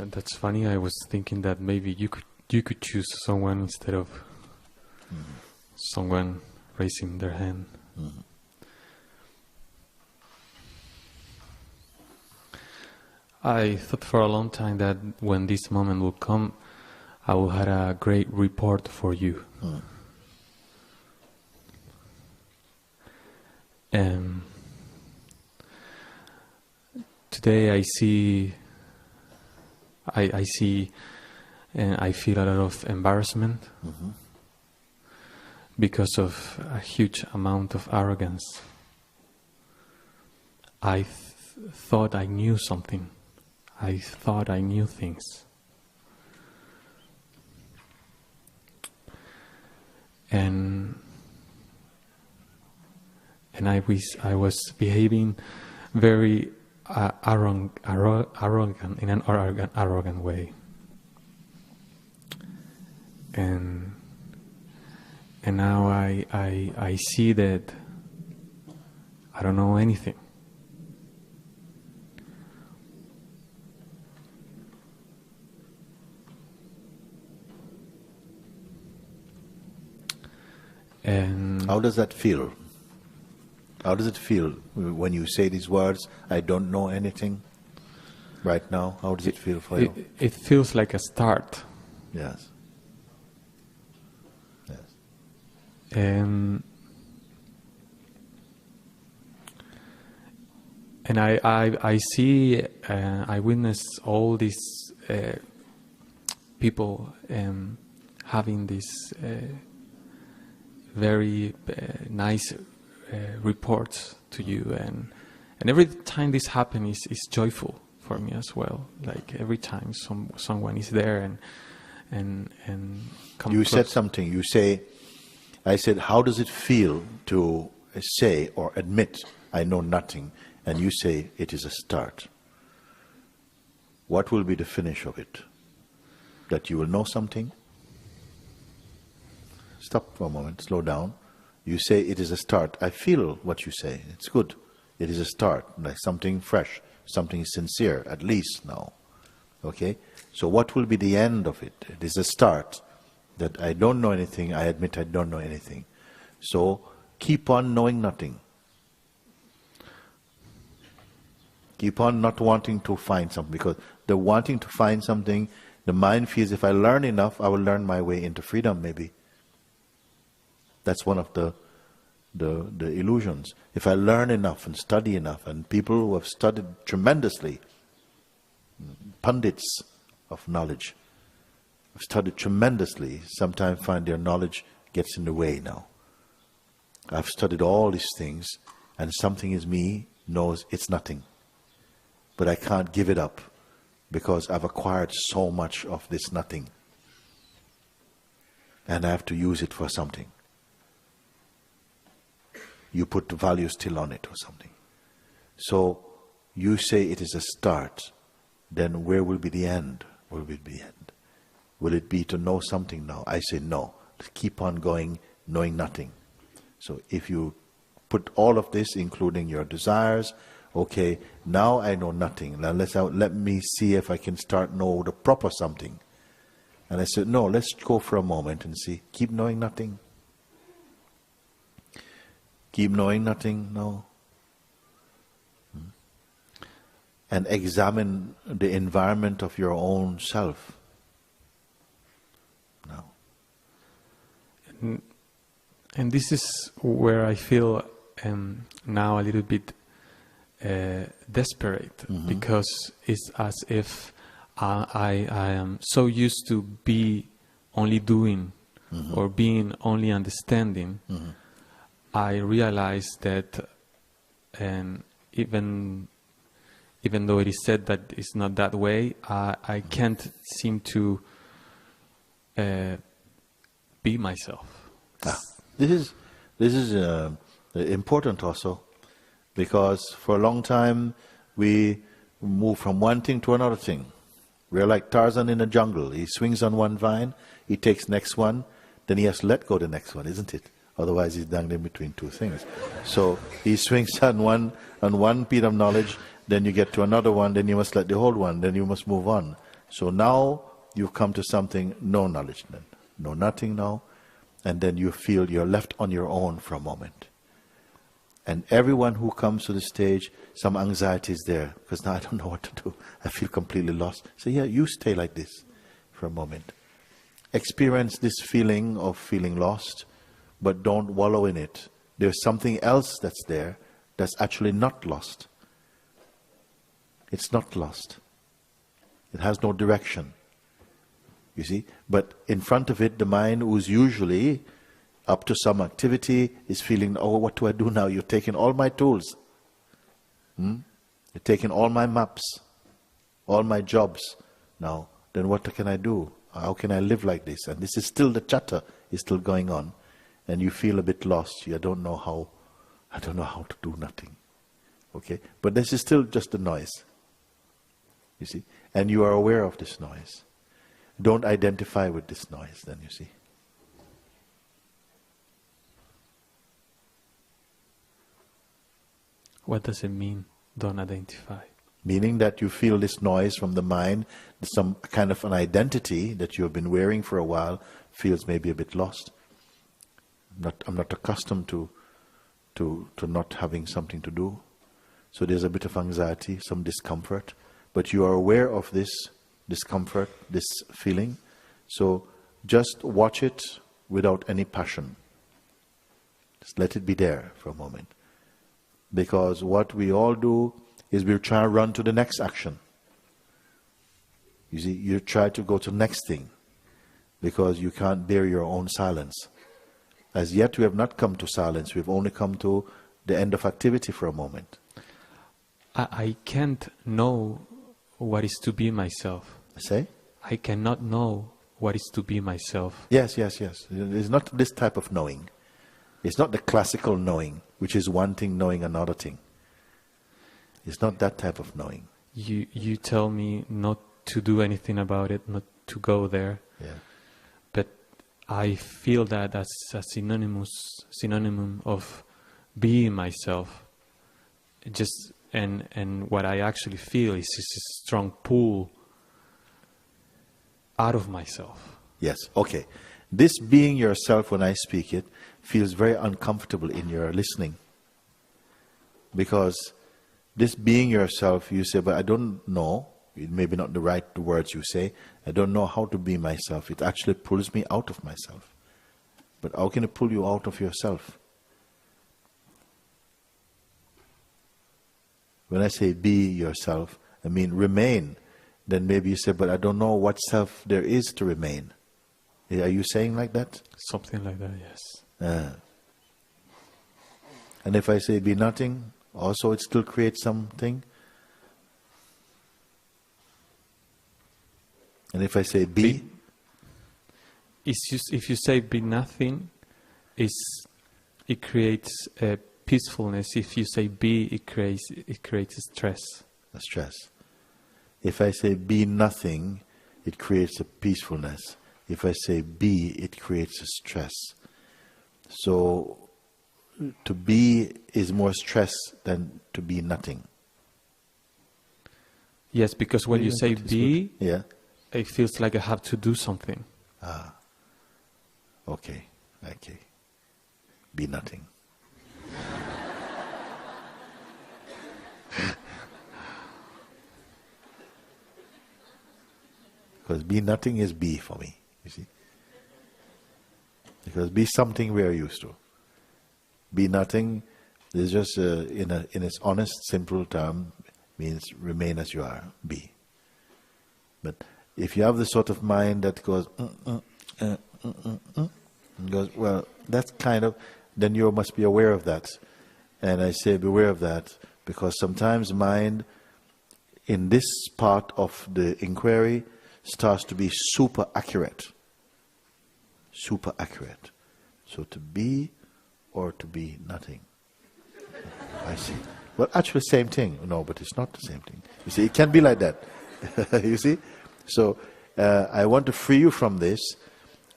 That's funny. I was thinking that maybe you could choose someone instead of someone raising their hand. I thought for a long time that when this moment will come, I will have a great report for you. Today I see and I feel a lot of embarrassment because of a huge amount of arrogance. I thought I knew something. I thought I knew things. And I was behaving very arrogant in an arrogant way. And now I see that I don't know anything. And how does that feel? How does it feel when you say these words, I don't know anything, right now? How does it feel for you? It feels like a start. Yes. Yes. And I see, I witness all these people having this very nice reports to you, and every time this happens is joyful for me as well. Like every time someone is there and come you close. Said something. You say, I said, how does it feel to say or admit I know nothing? And you say it is a start. What will be the finish of it? That you will know something? Stop for a moment, slow down. You say it is a start. I feel what you say. It's good. It is a start, like something fresh, something sincere, at least now. Okay? So what will be the end of it? It is a start. That I don't know anything, I admit I don't know anything. So keep on knowing nothing. Keep on not wanting to find something, because the wanting to find something, the mind feels if I learn enough, I will learn my way into freedom maybe. That's one of the illusions. If I learn enough and study enough, and people who have studied tremendously, pundits of knowledge, have studied tremendously, sometimes find their knowledge gets in the way now. I've studied all these things, and something in me knows it's nothing. But I can't give it up, because I've acquired so much of this nothing. And I have to use it for something. You put the value still on it or something. So you say it is a start, then where will be the end? Where will be the end? Will it be to know something now? I say no. Keep on going, knowing nothing. So if you put all of this, including your desires, okay, now I know nothing. Now let me see if I can start know the proper something. And I said, no, let's go for a moment and see. Keep knowing nothing. Keep knowing nothing, no. And examine the environment of your own self. No. And this is where I feel now a little bit desperate, because it's as if I am so used to be only doing or being only understanding. I realize that even though it is said that it's not that way, I can't seem to be myself. This is important also, because for a long time we move from one thing to another thing. We're like Tarzan in the jungle. He swings on one vine, he takes next one, then he has to let go the next one, isn't it? Otherwise he's dangling between two things. So he swings on one piece of knowledge, then you get to another one, then you must let the whole one, then you must move on. So now you've come to something, no knowledge then, no nothing now, and then you feel you're left on your own for a moment. And everyone who comes to the stage, some anxiety is there, because now I don't know what to do. I feel completely lost. So yeah, you stay like this for a moment. Experience this feeling of feeling lost, but don't wallow in it. There's something else that's there that's actually not lost. It's not lost. It has no direction. You see? But in front of it, the mind, who's usually up to some activity, is feeling, oh, what do I do now? You're taking all my tools. You're taking all my maps, all my jobs. Now, then what can I do? How can I live like this? And this is still, the chatter is still going on. And you feel a bit lost. I don't know how to do nothing. Okay? But this is still just a noise. You see? And you are aware of this noise. Don't identify with this noise then, you see. What does it mean, don't identify? Meaning that you feel this noise from the mind, some kind of an identity that you have been wearing for a while feels maybe a bit lost. I'm not accustomed to not having something to do. So there's a bit of anxiety, some discomfort. But you are aware of this discomfort, this feeling. So just watch it without any passion. Just let it be there for a moment. Because what we all do is we try to run to the next action. You see, you try to go to the next thing because you can't bear your own silence. As yet we have not come to silence, we've only come to the end of activity for a moment. I can't know what is to be myself. Say? I cannot know what is to be myself. Yes. It's not this type of knowing. It's not the classical knowing, which is one thing knowing another thing. It's not that type of knowing. You tell me not to do anything about it, not to go there. Yeah. But I feel that as a synonym of being myself. And what I actually feel is a strong pull out of myself. Yes, okay. This being yourself, when I speak it, feels very uncomfortable in your listening. Because this being yourself, you say, but I don't know, it may be not the right words you say, I don't know how to be myself. It actually pulls me out of myself. But how can it pull you out of yourself? When I say be yourself, I mean remain. Then maybe you say, but I don't know what self there is to remain. Are you saying like that? Something like that, yes. And if I say be nothing, also it still creates something. And if I say be, if you say be nothing, it creates a peacefulness. If you say be, it creates stress. A stress. If I say be nothing, it creates a peacefulness. If I say be, it creates a stress. So to be is more stress than to be nothing. Yes, because when you say be, yeah, it feels like I have to do something. Okay. Be nothing. Because be nothing is be for me, you see. Because be something we are used to. Be nothing is just in its honest, simple term means remain as you are. Be. But if you have the sort of mind that goes and goes, well, that's kind of, then you must be aware of that. And I say beware of that because sometimes mind in this part of the inquiry starts to be super accurate. Super accurate. So to be or to be nothing. I see. Well, actually same thing. No, but it's not the same thing. You see, it can be like that. You see? So I want to free you from this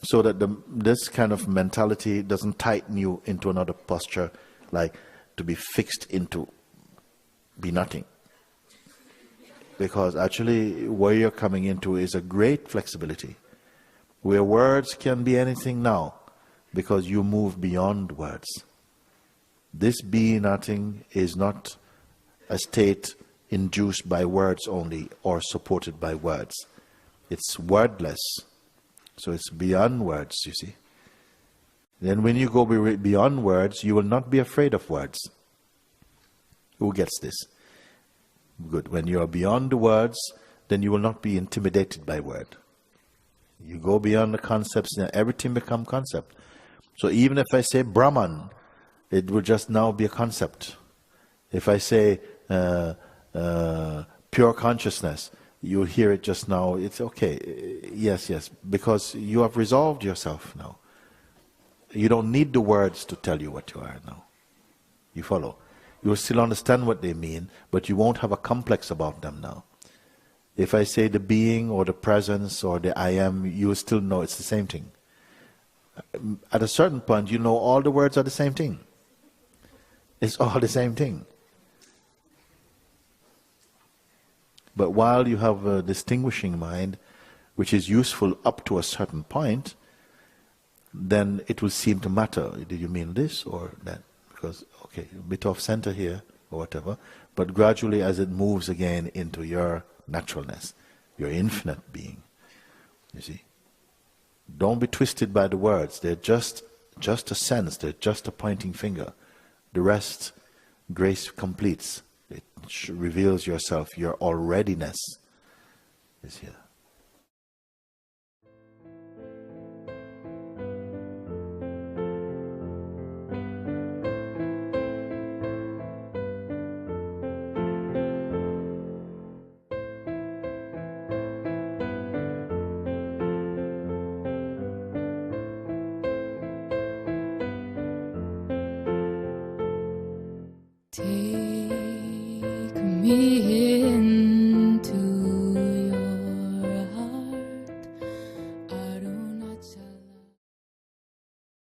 so that this kind of mentality doesn't tighten you into another posture, like to be fixed into be nothing. because actually where you're coming into is a great flexibility, where words can be anything now, because you move beyond words. This be nothing is not a state induced by words only or supported by words. It's wordless. So it's beyond words, you see. Then when you go beyond words, you will not be afraid of words. Who gets this? Good. When you are beyond the words, then you will not be intimidated by word. You go beyond the concepts, and everything becomes concept. So even if I say Brahman, it will just now be a concept. If I say pure consciousness, you hear it just now, it's okay. Yes, because you have resolved yourself now. You don't need the words to tell you what you are now. You follow? You will still understand what they mean, but you won't have a complex about them now. If I say the being or the presence or the I am, you will still know it's the same thing. At a certain point, you know all the words are the same thing. It's all the same thing. But while you have a distinguishing mind, which is useful up to a certain point, then it will seem to matter. Did you mean this or that? Because, okay, a bit off center here or whatever, but gradually as it moves again into your naturalness, your infinite being, you see. Don't be twisted by the words. They're just a sense. They're just a pointing finger. The rest, grace completes. It reveals yourself, your alreadiness is here. Take me